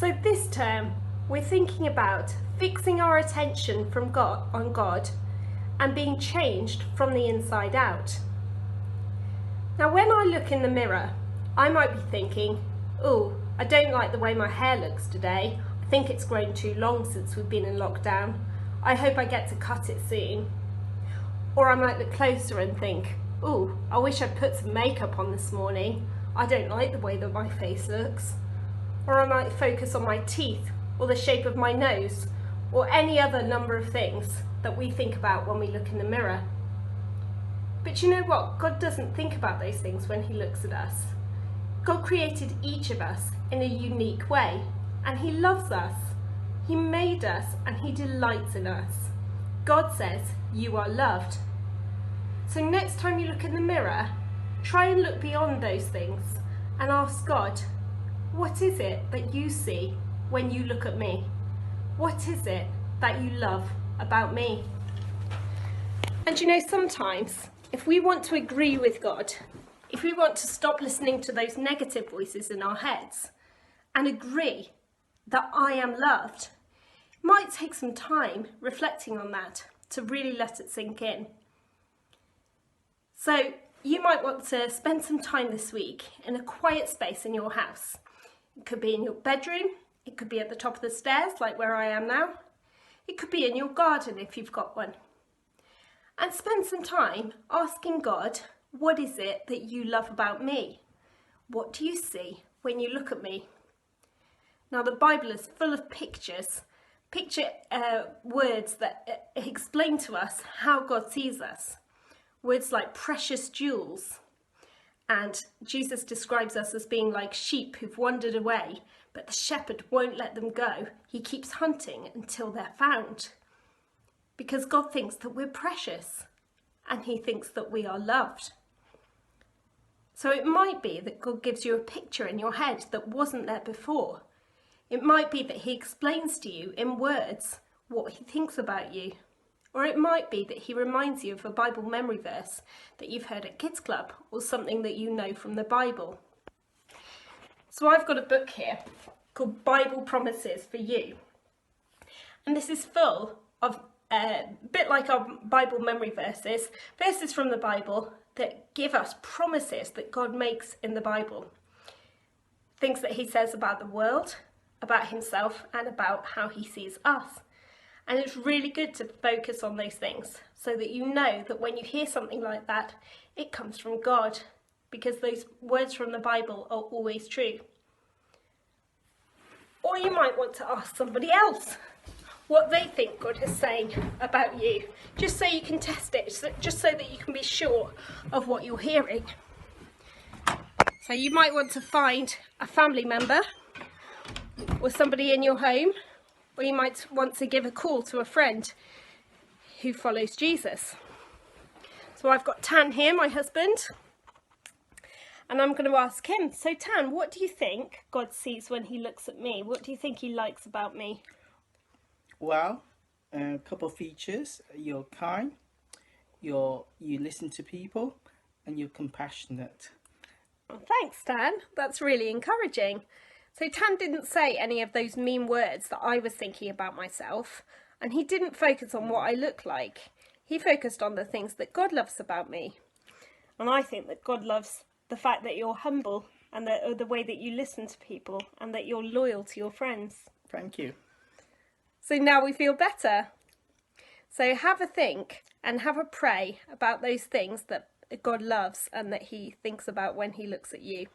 So this term, we're thinking about fixing our attention from God on God and being changed from the inside out. Now, when I look in the mirror, I might be thinking, oh, I don't like the way my hair looks today. I think it's grown too long since we've been in lockdown. I hope I get to cut it soon. Or I might look closer and think, oh, I wish I'd put some makeup on this morning. I don't like the way that my face looks. Or I might focus on my teeth or the shape of my nose or any other number of things that we think about when we look in the mirror. But you know what? God doesn't think about those things when he looks at us. God created each of us in a unique way, and he loves us. He made us and he delights in us. God says you are loved. So next time you look in the mirror, try and look beyond those things and ask God, what is it that you see when you look at me? What is it that you love about me? And you know, sometimes if we want to agree with God, if we want to stop listening to those negative voices in our heads and agree that I am loved, it might take some time reflecting on that to really let it sink in. So you might want to spend some time this week in a quiet space in your house. It could be in your bedroom, it could be at the top of the stairs like where I am now, it could be in your garden if you've got one. And spend some time asking God, what is it that you love about me? What do you see when you look at me? Now the Bible is full of pictures, words that explain to us how God sees us. Words like precious jewels. And Jesus describes us as being like sheep who've wandered away, but the shepherd won't let them go. He keeps hunting until they're found. Because God thinks that we're precious and he thinks that we are loved. So it might be that God gives you a picture in your head that wasn't there before. It might be that he explains to you in words what he thinks about you. Or it might be that he reminds you of a Bible memory verse that you've heard at Kids Club or something that you know from the Bible. So I've got a book here called Bible Promises for You. And this is full of a bit like our Bible memory verses from the Bible that give us promises that God makes in the Bible. Things that he says about the world, about himself, and about how he sees us. And it's really good to focus on those things so that you know that when you hear something like that, it comes from God, because those words from the Bible are always true. Or you might want to ask somebody else what they think God is saying about you, just so you can test it, just so that you can be sure of what you're hearing. So you might want to find a family member or somebody in your home, or you might want to give a call to a friend who follows Jesus. So I've got Tan here, my husband, and I'm going to ask him, so Tan, what do you think God sees when he looks at me? What do you think he likes about me? Well, a couple of features. You're kind, you listen to people, and you're compassionate. Well, thanks, Tan. That's really encouraging. So Tan didn't say any of those mean words that I was thinking about myself, and he didn't focus on what I look like. He focused on the things that God loves about me. And I think that God loves the fact that you're humble and the way that you listen to people and that you're loyal to your friends. Thank you. So now we feel better. So have a think and have a pray about those things that God loves and that he thinks about when he looks at you.